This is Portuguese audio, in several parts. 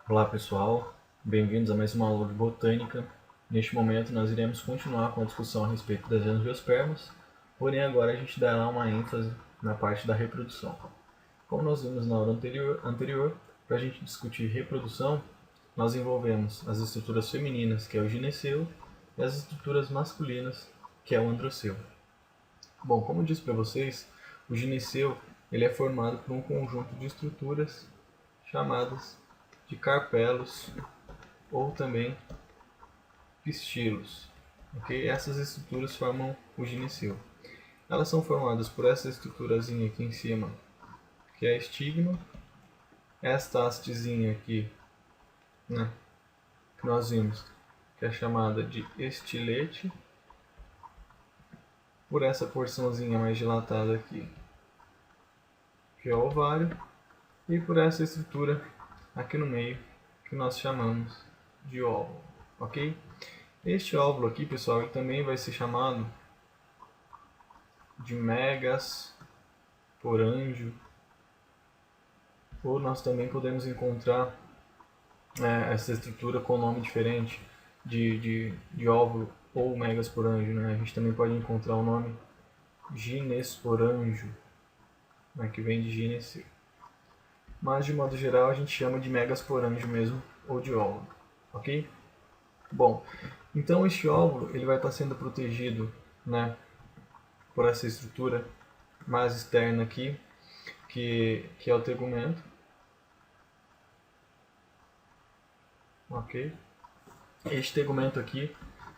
Olá pessoal, bem-vindos a mais uma aula de botânica. Neste momento nós iremos continuar com a discussão a respeito das angiospermas, porém agora a gente dará uma ênfase na parte da reprodução. Como nós vimos na aula anterior, para a gente discutir reprodução, nós envolvemos as estruturas femininas, que é o gineceu, e as estruturas masculinas, que é o androceu. Bom, como eu disse para vocês, o gineceu ele é formado por um conjunto de estruturas chamadas de carpelos ou também pistilos. Okay? Essas estruturas formam o gineceu. Elas são formadas por essa estruturazinha aqui em cima, que é estigma, esta hastezinha aqui, né, que nós vimos, que é chamada de estilete, por essa porçãozinha mais dilatada aqui, que é o ovário, e por essa estrutura aqui no meio, que nós chamamos de óvulo, ok? Este óvulo aqui, pessoal, ele também vai ser chamado de megasporângio, ou nós também podemos encontrar essa estrutura com nome diferente de óvulo ou megasporângio, né? A gente também pode encontrar o nome ginesporângio, né, que vem de gineceu. Mas de modo geral a gente chama de megasporângio mesmo, ou de óvulo, ok? Bom, então este óvulo ele vai estar sendo protegido, né, por essa estrutura mais externa aqui, que é o tegumento, ok? Este tegumento aqui,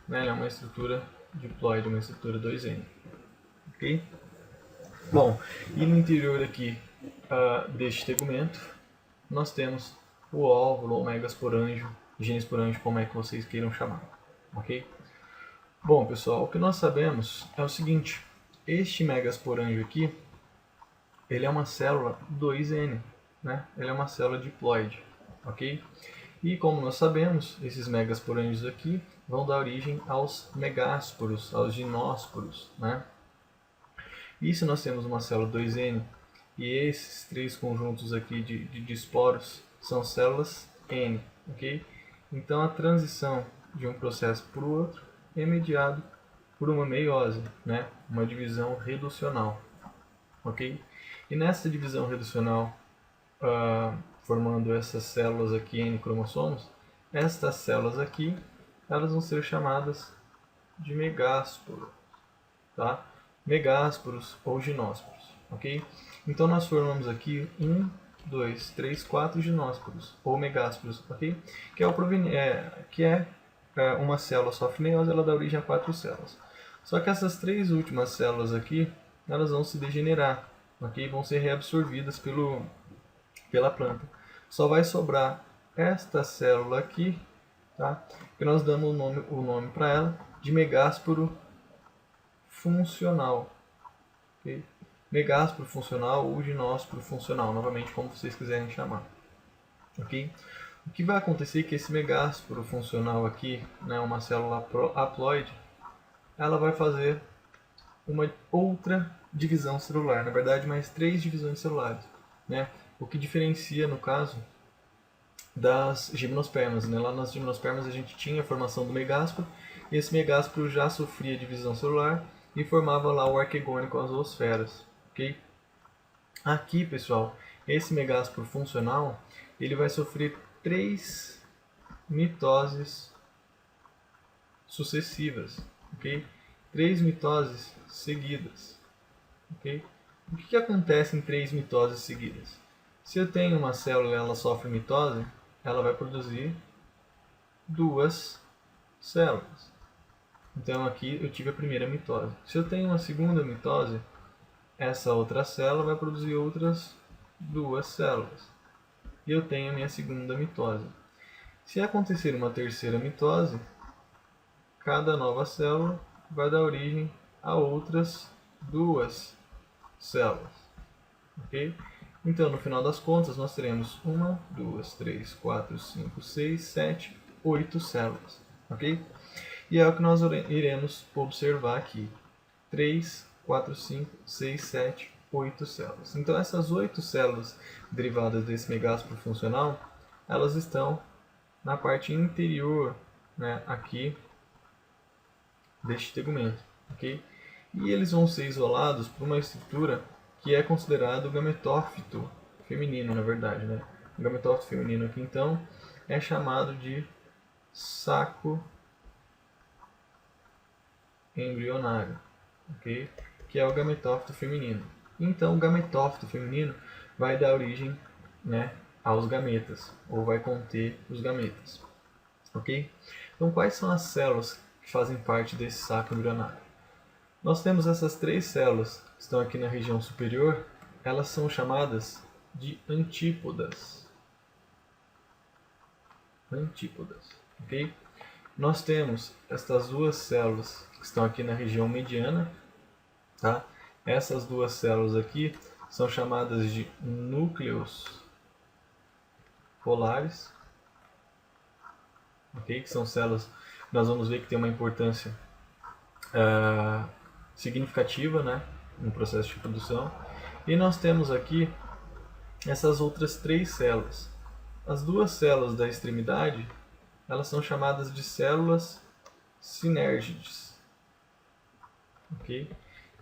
né, é uma estrutura diploide, uma estrutura 2N, ok? Bom, e no interior aqui deste tegumento, nós temos o óvulo, ou megasporângio, ginesporângio, como é que vocês queiram chamar, ok? Bom, pessoal, o que nós sabemos é o seguinte: este megasporângio aqui, ele é uma célula 2N, né? Ele é uma célula diploide, ok? E como nós sabemos, esses megasporângios aqui vão dar origem aos megásporos, aos ginósporos, né? E se nós temos uma célula 2N e esses três conjuntos aqui de esporos são células N, ok? Então a transição de um processo para o outro é mediado por uma meiose, né? Uma divisão reducional, ok? E nessa divisão reducional, formando essas células aqui, N cromossomos, estas células aqui, elas vão ser chamadas de megásporos, tá? Megásporos ou ginósporos, ok? Então nós formamos aqui 1, 2, 3, 4 ginósporos ou megásporos, ok? Que é uma célula sofre meiose, ela dá origem a 4 células. Só que essas três últimas células aqui, elas vão se degenerar, ok? Vão ser reabsorvidas pela planta. Só vai sobrar esta célula aqui, tá? Que nós damos o nome para ela de megásporo funcional, okay? Megásporo funcional ou ginósporo funcional, novamente como vocês quiserem chamar, ok? O que vai acontecer é que esse megásporo funcional aqui, né, uma célula haploide, ela vai fazer uma outra divisão celular, na verdade mais 3 divisões celulares, né? O que diferencia, no caso, das gimnospermas, né? Lá nas gimnospermas a gente tinha a formação do megásporo, e esse megásporo já sofria divisão celular e formava lá o arquegônio com as zoosferas, ok? Aqui, pessoal, esse megásporo funcional, ele vai sofrer 3 mitoses sucessivas, ok? 3 mitoses seguidas, ok? O que acontece em 3 mitoses seguidas? Se eu tenho uma célula e ela sofre mitose, ela vai produzir 2 células. Então aqui eu tive a primeira mitose. Se eu tenho uma segunda mitose, essa outra célula vai produzir outras 2 células. E eu tenho a minha segunda mitose. Se acontecer uma terceira mitose, cada nova célula vai dar origem a outras 2 células, ok? Então, no final das contas, nós teremos 1, 2, 3, 4, 5, 6, 7, 8 células, ok? E é o que nós iremos observar aqui. 3, 4, 5, 6, 7, 8 células. Então, essas 8 células derivadas desse megásporo funcional elas estão na parte interior, né, aqui deste tegumento, ok? E eles vão ser isolados por uma estrutura que é considerado o gametófito feminino, na verdade, né? O gametófito feminino aqui, então, é chamado de saco embrionário, ok? Que é o gametófito feminino. Então, o gametófito feminino vai dar origem, né, aos gametas, ou vai conter os gametas, ok? Então, quais são as células que fazem parte desse saco embrionário? Nós temos essas três células que estão aqui na região superior, elas são chamadas de antípodas. Antípodas, ok? Nós temos estas duas células que estão aqui na região mediana, tá? Essas duas células aqui são chamadas de núcleos polares, ok? Que são células que nós vamos ver que tem uma importância significativa, né, no processo de reprodução. E nós temos aqui essas outras três células. As duas células da extremidade, elas são chamadas de células sinérgides, ok?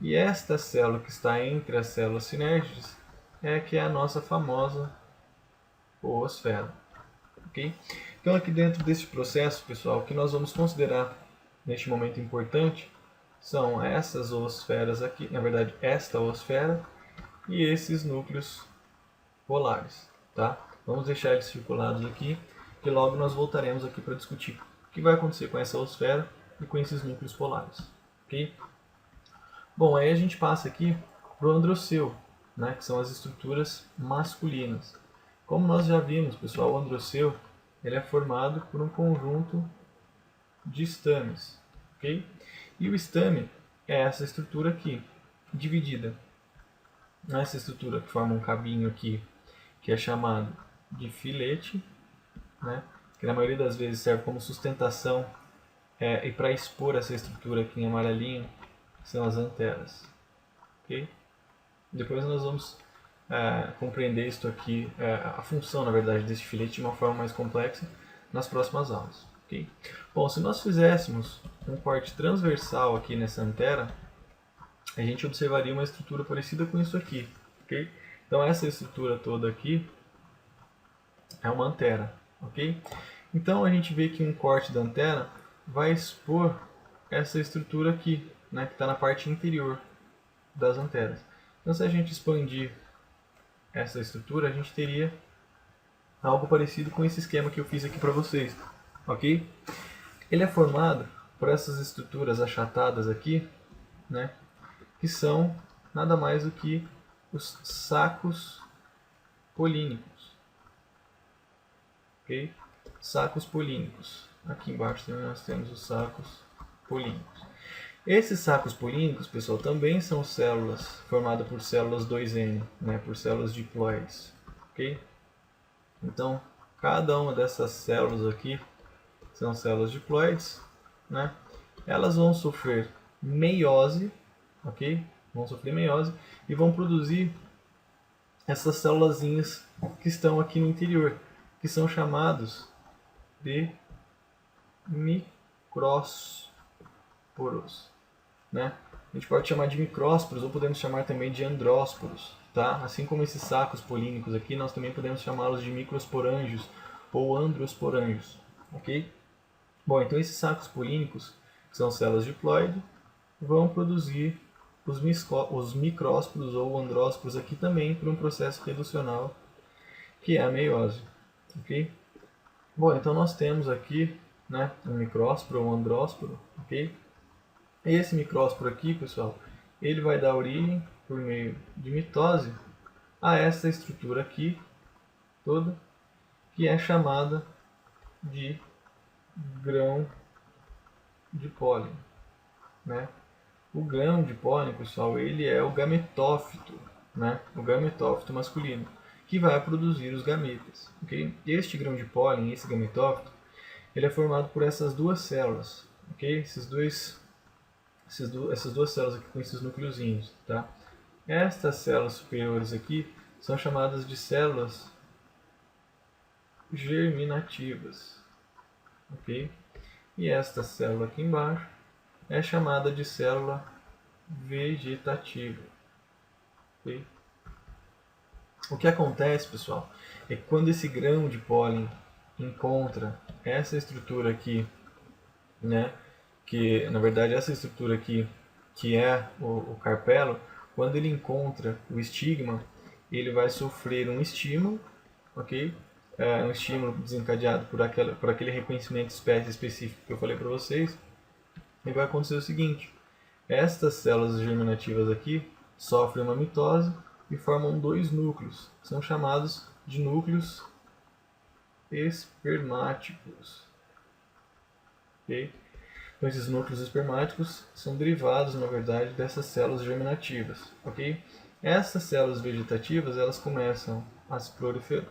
E esta célula que está entre as células sinérgides é que é a nossa famosa oosfera, ok? Então aqui dentro desse processo, pessoal, o que nós vamos considerar neste momento importante são essas oosferas aqui, na verdade esta oosfera e esses núcleos polares, tá? Vamos deixar eles circulados aqui, que logo nós voltaremos aqui para discutir o que vai acontecer com essa oosfera e com esses núcleos polares, ok? Bom, aí a gente passa aqui para o androceu, né, que são as estruturas masculinas. Como nós já vimos, pessoal, o androceu ele é formado por um conjunto de estames, ok? E o estame é essa estrutura aqui, dividida. Essa estrutura que forma um cabinho aqui, que é chamado de filete, né? Que na maioria das vezes serve como sustentação e para expor essa estrutura aqui em amarelinho, são as anteras, ok? Depois nós vamos compreender isso aqui, a função, na verdade, desse filete de uma forma mais complexa nas próximas aulas, ok? Bom, se nós fizéssemos um corte transversal aqui nessa antera, a gente observaria uma estrutura parecida com isso aqui, ok? Então essa estrutura toda aqui é uma antera, ok? Então a gente vê que um corte da antera vai expor essa estrutura aqui, né, que está na parte inferior das anteras. Então se a gente expandir essa estrutura, a gente teria algo parecido com esse esquema que eu fiz aqui para vocês, ok? Ele é formado por essas estruturas achatadas aqui, né, que são nada mais do que os sacos polínicos, ok? Sacos polínicos. Aqui embaixo também nós temos os sacos polínicos. Esses sacos polínicos, pessoal, também são células formadas por células 2N, né, por células diploides, ok? Então, cada uma dessas células aqui são células diploides, né? Elas vão sofrer meiose, ok? Vão sofrer meiose e vão produzir essas célulazinhas que estão aqui no interior, que são chamados de micrósporos, né? A gente pode chamar de micrósporos ou podemos chamar também de andrósporos, tá? Assim como esses sacos polínicos aqui, nós também podemos chamá-los de microsporângios ou androsporângios, ok? Bom, então esses sacos polínicos, que são células diploides, vão produzir os micrósporos ou andrósporos aqui também por um processo reducional que é a meiose, ok? Bom, então nós temos aqui, né, um micrósporo ou um andrósporo, ok? E esse micrósporo aqui, pessoal, ele vai dar origem, por meio de mitose, a essa estrutura aqui, toda, que é chamada de grão de pólen, né? O grão de pólen, pessoal, ele é o gametófito, né? O gametófito masculino, que vai produzir os gametas, ok? Este grão de pólen, esse gametófito, ele é formado por essas duas células, ok? Essas duas células aqui com esses núcleozinhos, tá? Estas células superiores aqui são chamadas de células germinativas, ok? E esta célula aqui embaixo é chamada de célula vegetativa, ok? O que acontece, pessoal, é que quando esse grão de pólen encontra essa estrutura aqui, né, que na verdade essa estrutura aqui, que é o carpelo, quando ele encontra o estigma, ele vai sofrer um estímulo, ok? Um estímulo desencadeado por aquele reconhecimento de espécie específico que eu falei para vocês, e vai acontecer o seguinte: estas células germinativas aqui sofrem uma mitose e formam dois núcleos, são chamados de núcleos espermáticos. Okay? Então, esses núcleos espermáticos são derivados, na verdade, dessas células germinativas. Okay? Essas células vegetativas elas começam a se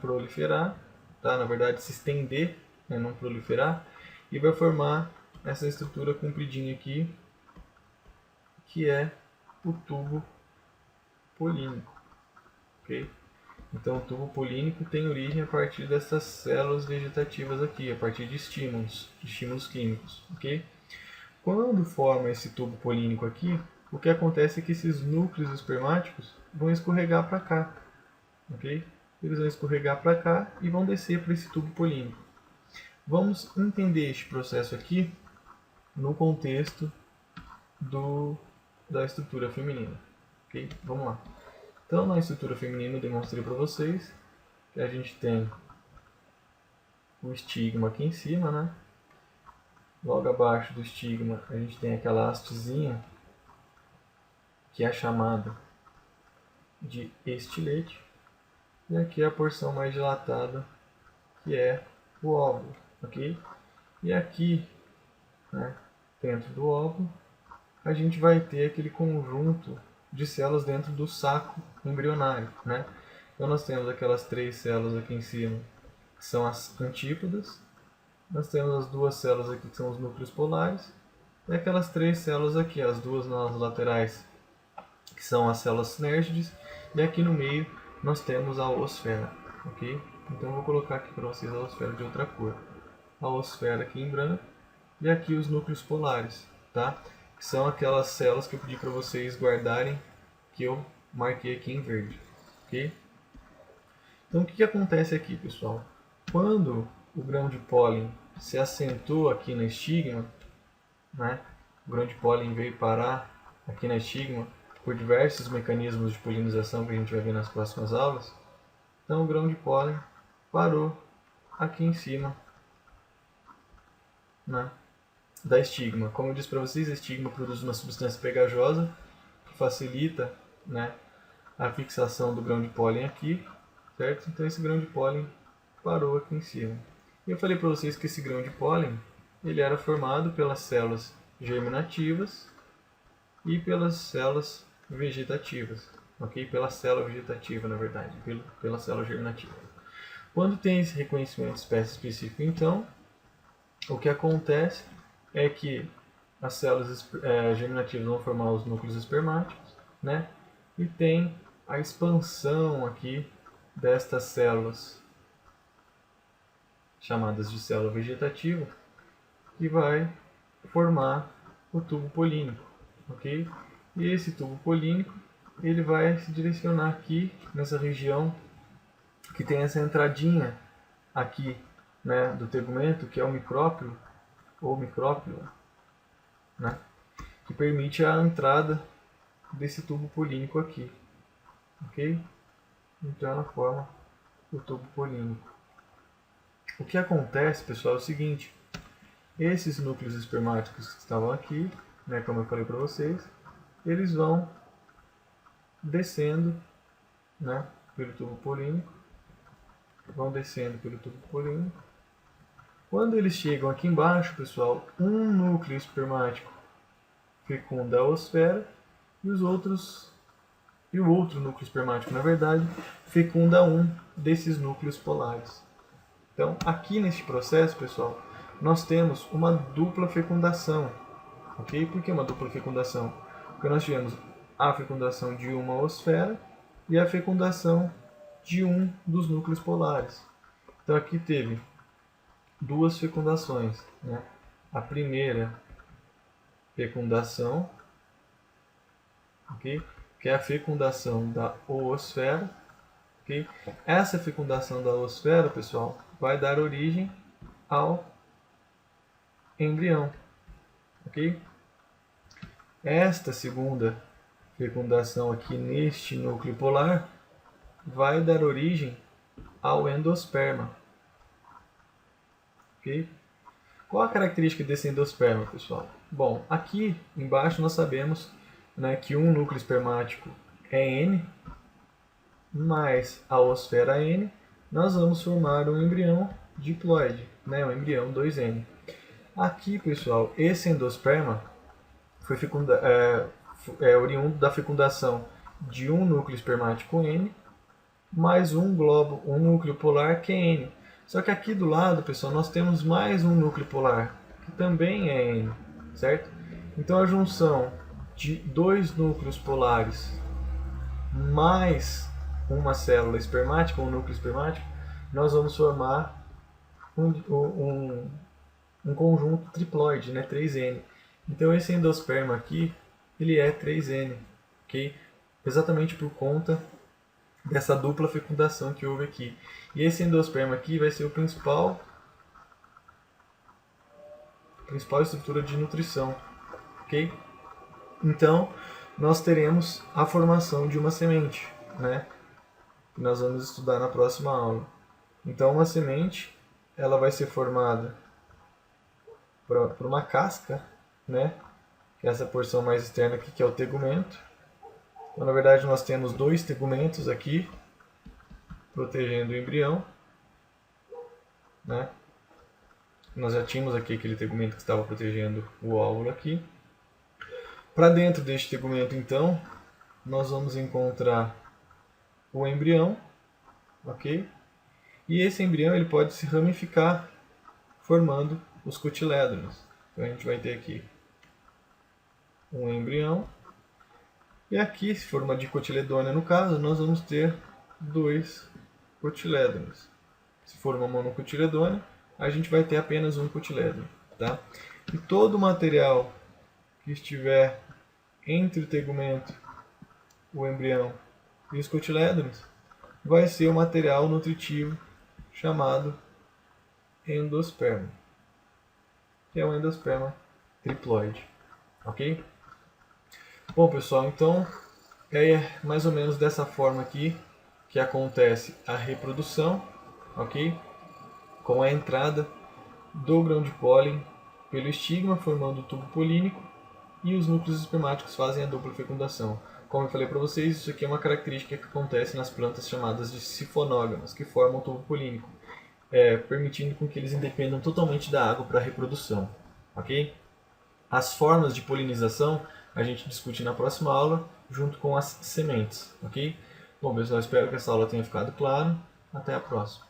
proliferar, tá? Na verdade, se estender, né? Não proliferar, e vai formar essa estrutura compridinha aqui, que é o tubo polínico. Okay? Então, o tubo polínico tem origem a partir dessas células vegetativas aqui, a partir de estímulos químicos. Okay? Quando forma esse tubo polínico aqui, o que acontece é que esses núcleos espermáticos vão escorregar para cá. Okay? Eles vão escorregar para cá e vão descer para esse tubo polínico. Vamos entender este processo aqui no contexto da estrutura feminina. Okay? Vamos lá. Então, na estrutura feminina, eu demonstrei para vocês que a gente tem o estigma aqui em cima, né? Logo abaixo do estigma, a gente tem aquela hastezinha, que é chamada de estilete. E aqui a porção mais dilatada, que é o óvulo. Okay? E aqui, né, dentro do óvulo, a gente vai ter aquele conjunto de células dentro do saco embrionário, né? Então nós temos aquelas três células aqui em cima, que são as antípodas. Nós temos as duas células aqui, que são os núcleos polares. E aquelas três células aqui, as duas nas laterais, que são as células sinérgides. E aqui no meio nós temos a oosfera, ok? Então eu vou colocar aqui para vocês a oosfera de outra cor. A oosfera aqui em branco e aqui os núcleos polares, tá? Que são aquelas células que eu pedi para vocês guardarem, que eu marquei aqui em verde, ok? Então o que acontece aqui, pessoal? Quando o grão de pólen se assentou aqui na estigma, né? O grão de pólen veio parar aqui na estigma por diversos mecanismos de polinização que a gente vai ver nas próximas aulas. Então o grão de pólen parou aqui em cima, né, da estigma. Como eu disse para vocês, a estigma produz uma substância pegajosa que facilita, né, a fixação do grão de pólen aqui, certo? Então esse grão de pólen parou aqui em cima. E eu falei para vocês que esse grão de pólen ele era formado pelas células germinativas e pelas células vegetativas, ok? Pela célula vegetativa, na verdade, pela célula germinativa. Quando tem esse reconhecimento de espécie específico, então, o que acontece é que as células germinativas vão formar os núcleos espermáticos, né? E tem a expansão aqui destas células, chamadas de célula vegetativa, que vai formar o tubo polínico, ok? E esse tubo polínico ele vai se direcionar aqui nessa região que tem essa entradinha aqui, né, do tegumento, que é o micrópio ou micrópio, né, que permite a entrada desse tubo polínico aqui, ok? Então ela forma o tubo polínico. O que acontece, pessoal, é o seguinte: esses núcleos espermáticos que estavam aqui, né, como eu falei para vocês, eles vão descendo, né, pelo tubo polínico, Quando eles chegam aqui embaixo, pessoal, um núcleo espermático fecunda a oosfera e o outro núcleo espermático, na verdade, fecunda um desses núcleos polares. Então, aqui neste processo, pessoal, nós temos uma dupla fecundação, ok? Por que uma dupla fecundação? Porque nós tivemos a fecundação de uma oosfera e a fecundação de um dos núcleos polares. Então aqui teve duas fecundações, né? A primeira fecundação, okay? Que é a fecundação da oosfera. Okay? Essa fecundação da oosfera, pessoal, vai dar origem ao embrião. Okay? Esta segunda fecundação aqui neste núcleo polar vai dar origem ao endosperma. Okay? Qual a característica desse endosperma, pessoal? Bom, aqui embaixo nós sabemos, né, que um núcleo espermático é N, mais a oosfera N, nós vamos formar um embrião diploide, né, um embrião 2N. Aqui, pessoal, esse endosperma foi oriundo da fecundação de um núcleo espermático N, mais um núcleo polar que é N. Só que aqui do lado, pessoal, nós temos mais um núcleo polar, que também é N, certo? Então a junção de dois núcleos polares mais uma célula espermática, um núcleo espermático, nós vamos formar um conjunto triploide, né, 3N. Então esse endosperma aqui, ele é 3N, ok? Exatamente por conta dessa dupla fecundação que houve aqui. E esse endosperma aqui vai ser o principal estrutura de nutrição, ok? Então, nós teremos a formação de uma semente, né? Que nós vamos estudar na próxima aula. Então, uma semente, ela vai ser formada por uma casca, né? Que é essa porção mais externa aqui, que é o tegumento. Então, na verdade, nós temos dois tegumentos aqui, protegendo o embrião, né? Nós já tínhamos aqui aquele tegumento que estava protegendo o óvulo aqui. Para dentro deste tegumento, então, nós vamos encontrar o embrião, ok? E esse embrião ele pode se ramificar, formando os cotilédonos. Então a gente vai ter aqui um embrião. E aqui, se for uma dicotiledônia no caso, nós vamos ter dois cotilédonos. Se for uma monocotiledônia, a gente vai ter apenas um cotilédono. Tá? E todo o material que estiver entre o tegumento, o embrião e os cotilédonos vai ser o material nutritivo chamado endosperma, que é o endosperma triploide. Ok? Bom, pessoal, então é mais ou menos dessa forma aqui que acontece a reprodução, ok? Com a entrada do grão de pólen pelo estigma, formando o tubo polínico, e os núcleos espermáticos fazem a dupla fecundação. Como eu falei para vocês, isso aqui é uma característica que acontece nas plantas chamadas de sifonógamas, que formam o tubo polínico, permitindo com que eles independam totalmente da água para a reprodução. Ok? As formas de polinização a gente discute na próxima aula, junto com as sementes. Ok? Bom, pessoal, espero que essa aula tenha ficado clara. Até a próxima.